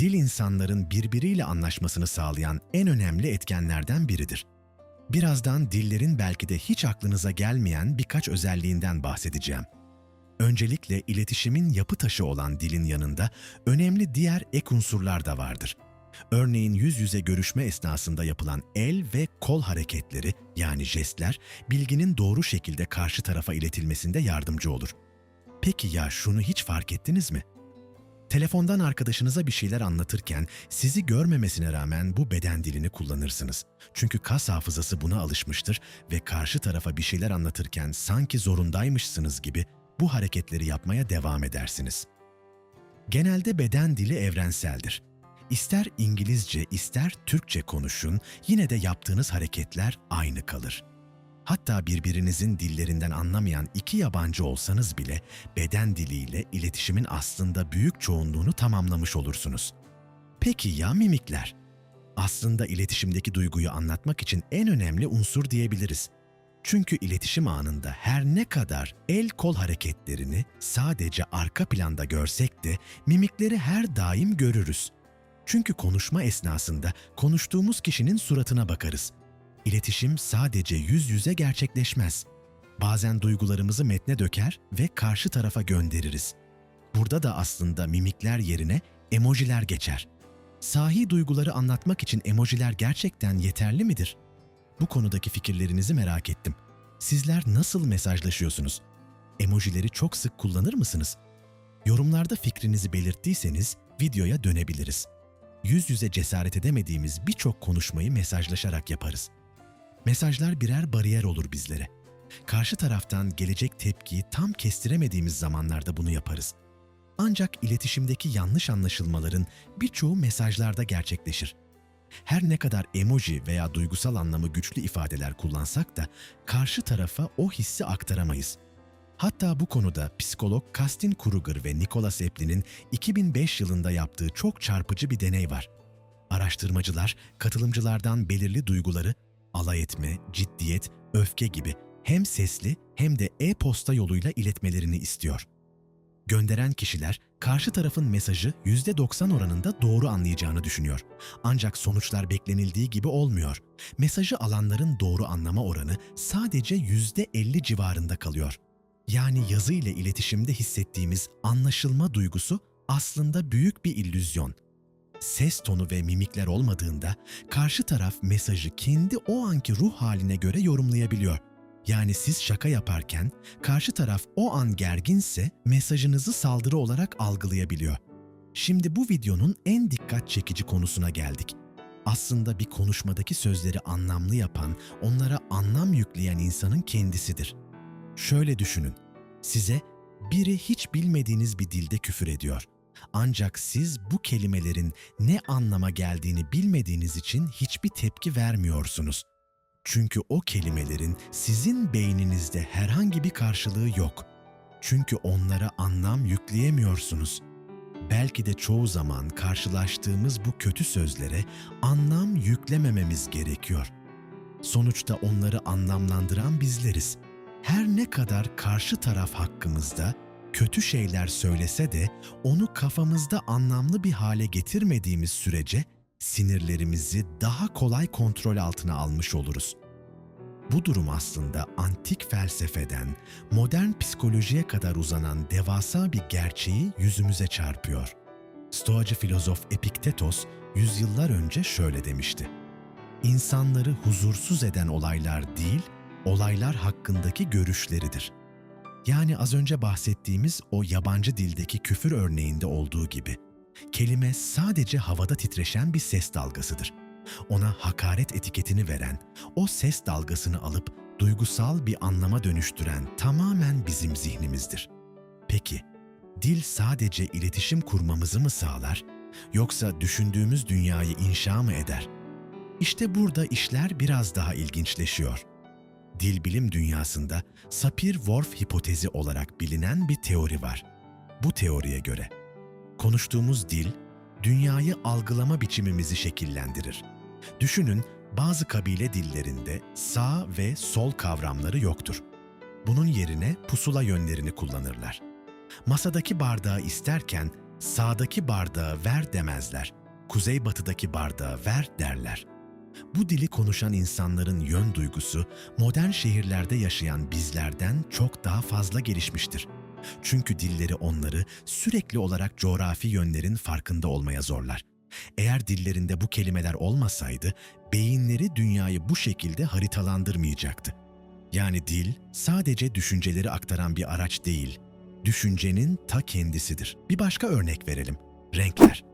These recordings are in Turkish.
Dil insanların birbiriyle anlaşmasını sağlayan en önemli etkenlerden biridir. Birazdan dillerin belki de hiç aklınıza gelmeyen birkaç özelliğinden bahsedeceğim. Öncelikle iletişimin yapı taşı olan dilin yanında önemli diğer ek unsurlar da vardır. Örneğin yüz yüze görüşme esnasında yapılan el ve kol hareketleri yani jestler bilginin doğru şekilde karşı tarafa iletilmesinde yardımcı olur. Peki ya şunu hiç fark ettiniz mi? Telefondan arkadaşınıza bir şeyler anlatırken sizi görmemesine rağmen bu beden dilini kullanırsınız. Çünkü kas hafızası buna alışmıştır ve karşı tarafa bir şeyler anlatırken sanki zorundaymışsınız gibi bu hareketleri yapmaya devam edersiniz. Genelde beden dili evrenseldir. İster İngilizce, ister Türkçe konuşun, yine de yaptığınız hareketler aynı kalır. Hatta birbirinizin dillerinden anlamayan iki yabancı olsanız bile beden diliyle iletişimin aslında büyük çoğunluğunu tamamlamış olursunuz. Peki ya mimikler? Aslında iletişimdeki duyguyu anlatmak için en önemli unsur diyebiliriz. Çünkü iletişim anında her ne kadar el-kol hareketlerini sadece arka planda görsek de mimikleri her daim görürüz. Çünkü konuşma esnasında konuştuğumuz kişinin suratına bakarız. İletişim sadece yüz yüze gerçekleşmez. Bazen duygularımızı metne döker ve karşı tarafa göndeririz. Burada da aslında mimikler yerine emojiler geçer. Sahi duyguları anlatmak için emojiler gerçekten yeterli midir? Bu konudaki fikirlerinizi merak ettim. Sizler nasıl mesajlaşıyorsunuz? Emojileri çok sık kullanır mısınız? Yorumlarda fikrinizi belirttiyseniz videoya dönebiliriz. Yüz yüze cesaret edemediğimiz birçok konuşmayı mesajlaşarak yaparız. Mesajlar birer bariyer olur bizlere. Karşı taraftan gelecek tepkiyi tam kestiremediğimiz zamanlarda bunu yaparız. Ancak iletişimdeki yanlış anlaşılmaların birçoğu mesajlarda gerçekleşir. Her ne kadar emoji veya duygusal anlamı güçlü ifadeler kullansak da karşı tarafa o hissi aktaramayız. Hatta bu konuda psikolog Kastin Kruger ve Nicholas Eplin'in 2005 yılında yaptığı çok çarpıcı bir deney var. Araştırmacılar katılımcılardan belirli duyguları alay etme, ciddiyet, öfke gibi hem sesli hem de e-posta yoluyla iletmelerini istiyor. Gönderen kişiler karşı tarafın mesajı %90 oranında doğru anlayacağını düşünüyor. Ancak sonuçlar beklenildiği gibi olmuyor. Mesajı alanların doğru anlama oranı sadece %50 civarında kalıyor. Yani yazı ile iletişimde hissettiğimiz anlaşılma duygusu aslında büyük bir illüzyon. Ses tonu ve mimikler olmadığında karşı taraf mesajı kendi o anki ruh haline göre yorumlayabiliyor. Yani siz şaka yaparken karşı taraf o an gerginse mesajınızı saldırı olarak algılayabiliyor. Şimdi bu videonun en dikkat çekici konusuna geldik. Aslında bir konuşmadaki sözleri anlamlı yapan, onlara anlam yükleyen insanın kendisidir. Şöyle düşünün, size biri hiç bilmediğiniz bir dilde küfür ediyor. Ancak siz bu kelimelerin ne anlama geldiğini bilmediğiniz için hiçbir tepki vermiyorsunuz. Çünkü o kelimelerin sizin beyninizde herhangi bir karşılığı yok. Çünkü onlara anlam yükleyemiyorsunuz. Belki de çoğu zaman karşılaştığımız bu kötü sözlere anlam yüklemememiz gerekiyor. Sonuçta onları anlamlandıran bizleriz. Her ne kadar karşı taraf hakkımızda kötü şeyler söylese de onu kafamızda anlamlı bir hale getirmediğimiz sürece sinirlerimizi daha kolay kontrol altına almış oluruz. Bu durum aslında antik felsefeden modern psikolojiye kadar uzanan devasa bir gerçeği yüzümüze çarpıyor. Stoacı filozof Epiktetos yüzyıllar önce şöyle demişti: İnsanları huzursuz eden olaylar değil, olaylar hakkındaki görüşleridir. Yani az önce bahsettiğimiz o yabancı dildeki küfür örneğinde olduğu gibi, kelime sadece havada titreşen bir ses dalgasıdır. Ona hakaret etiketini veren, o ses dalgasını alıp duygusal bir anlama dönüştüren tamamen bizim zihnimizdir. Peki, dil sadece iletişim kurmamızı mı sağlar, yoksa düşündüğümüz dünyayı inşa mı eder? İşte burada işler biraz daha ilginçleşiyor. Dil bilim dünyasında Sapir-Whorf hipotezi olarak bilinen bir teori var. Bu teoriye göre konuştuğumuz dil, dünyayı algılama biçimimizi şekillendirir. Düşünün, bazı kabile dillerinde sağ ve sol kavramları yoktur. Bunun yerine pusula yönlerini kullanırlar. Masadaki bardağı isterken Sağdaki bardağı ver demezler. Kuzeybatıdaki bardağı ver derler. Bu dili konuşan insanların yön duygusu modern şehirlerde yaşayan bizlerden çok daha fazla gelişmiştir. Çünkü dilleri onları sürekli olarak coğrafi yönlerin farkında olmaya zorlar. Eğer dillerinde bu kelimeler olmasaydı, beyinleri dünyayı bu şekilde haritalandırmayacaktı. Yani dil sadece düşünceleri aktaran bir araç değil, düşüncenin ta kendisidir. Bir başka örnek verelim. Renkler.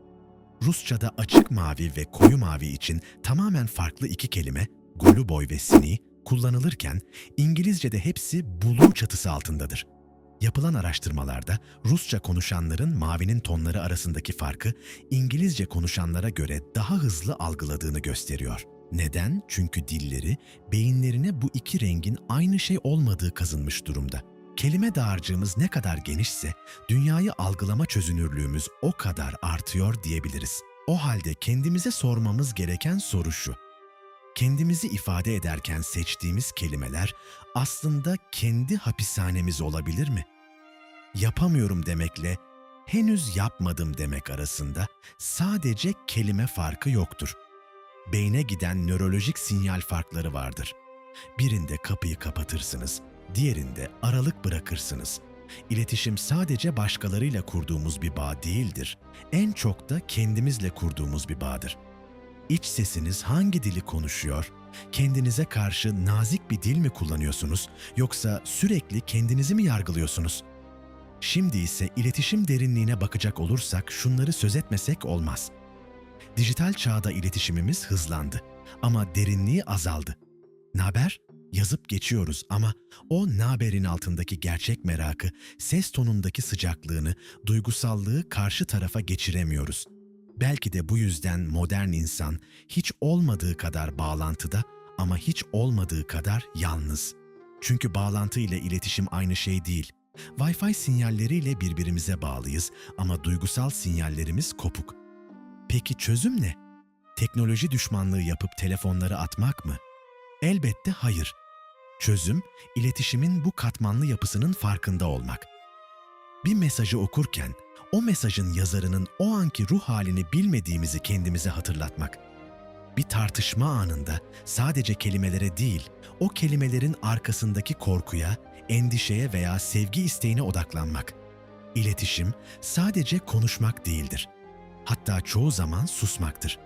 Rusça'da açık mavi ve koyu mavi için tamamen farklı iki kelime, goluboy ve sini, kullanılırken İngilizce'de hepsi blue çatısı altındadır. Yapılan araştırmalarda Rusça konuşanların mavinin tonları arasındaki farkı İngilizce konuşanlara göre daha hızlı algıladığını gösteriyor. Neden? Çünkü dilleri, beyinlerine bu iki rengin aynı şey olmadığı kazınmış durumda. Kelime dağarcığımız ne kadar genişse, dünyayı algılama çözünürlüğümüz o kadar artıyor diyebiliriz. O halde kendimize sormamız gereken soru şu: kendimizi ifade ederken seçtiğimiz kelimeler aslında kendi hapishanemiz olabilir mi? Yapamıyorum demekle henüz yapmadım demek arasında sadece kelime farkı yoktur. Beyne giden nörolojik sinyal farkları vardır. Birinde kapıyı kapatırsınız, diğerinde aralık bırakırsınız. İletişim sadece başkalarıyla kurduğumuz bir bağ değildir. En çok da kendimizle kurduğumuz bir bağdır. İç sesiniz hangi dili konuşuyor? Kendinize karşı nazik bir dil mi kullanıyorsunuz, yoksa sürekli kendinizi mi yargılıyorsunuz? Şimdi ise iletişim derinliğine bakacak olursak şunları söz etmesek olmaz. Dijital çağda iletişimimiz hızlandı ama derinliği azaldı. Naber? Yazıp geçiyoruz ama o naberin altındaki gerçek merakı, ses tonundaki sıcaklığını, duygusallığı karşı tarafa geçiremiyoruz. Belki de bu yüzden modern insan hiç olmadığı kadar bağlantıda ama hiç olmadığı kadar yalnız. Çünkü bağlantı ile iletişim aynı şey değil. Wi-Fi sinyalleriyle birbirimize bağlıyız ama duygusal sinyallerimiz kopuk. Peki çözüm ne? Teknoloji düşmanlığı yapıp telefonları atmak mı? Elbette hayır. Çözüm, iletişimin bu katmanlı yapısının farkında olmak. Bir mesajı okurken, o mesajın yazarının o anki ruh halini bilmediğimizi kendimize hatırlatmak. Bir tartışma anında sadece kelimelere değil, o kelimelerin arkasındaki korkuya, endişeye veya sevgi isteğine odaklanmak. İletişim sadece konuşmak değildir. Hatta çoğu zaman susmaktır.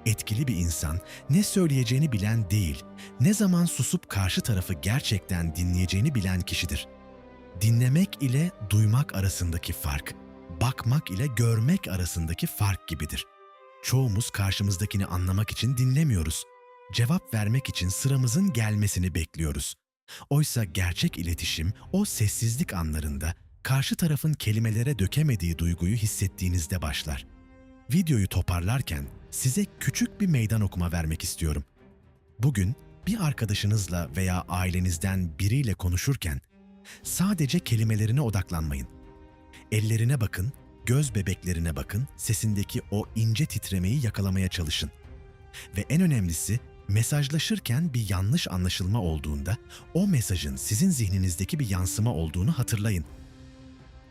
Etkili bir insan ne söyleyeceğini bilen değil, ne zaman susup karşı tarafı gerçekten dinleyeceğini bilen kişidir. Dinlemek ile duymak arasındaki fark, bakmak ile görmek arasındaki fark gibidir. Çoğumuz karşımızdakini anlamak için dinlemiyoruz. Cevap vermek için sıramızın gelmesini bekliyoruz. Oysa gerçek iletişim o sessizlik anlarında karşı tarafın kelimelere dökemediği duyguyu hissettiğinizde başlar. Videoyu toparlarken size küçük bir meydan okuma vermek istiyorum. Bugün bir arkadaşınızla veya ailenizden biriyle konuşurken sadece kelimelerine odaklanmayın. Ellerine bakın, göz bebeklerine bakın, sesindeki o ince titremeyi yakalamaya çalışın. Ve en önemlisi, mesajlaşırken bir yanlış anlaşılma olduğunda o mesajın sizin zihninizdeki bir yansıma olduğunu hatırlayın.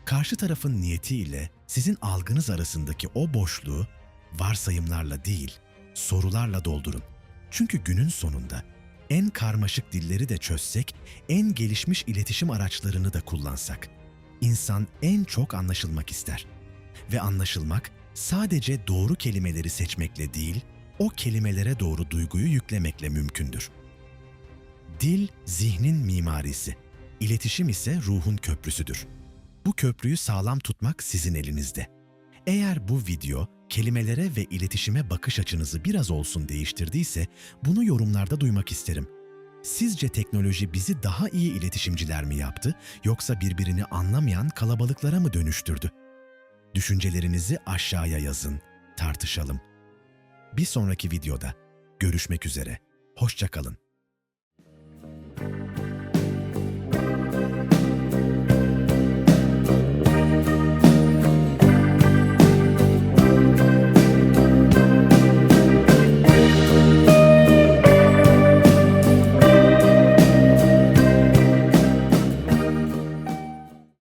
Karşı tarafın niyetiyle sizin algınız arasındaki o boşluğu varsayımlarla değil, sorularla doldurun. Çünkü günün sonunda en karmaşık dilleri de çözsek, en gelişmiş iletişim araçlarını da kullansak, insan en çok anlaşılmak ister. Ve anlaşılmak sadece doğru kelimeleri seçmekle değil, o kelimelere doğru duyguyu yüklemekle mümkündür. Dil, zihnin mimarisi, iletişim ise ruhun köprüsüdür. Bu köprüyü sağlam tutmak sizin elinizde. Eğer bu video kelimelere ve iletişime bakış açınızı biraz olsun değiştirdiyse bunu yorumlarda duymak isterim. Sizce teknoloji bizi daha iyi iletişimciler mi yaptı, yoksa birbirini anlamayan kalabalıklara mı dönüştürdü? Düşüncelerinizi aşağıya yazın, tartışalım. Bir sonraki videoda görüşmek üzere. Hoşça kalın.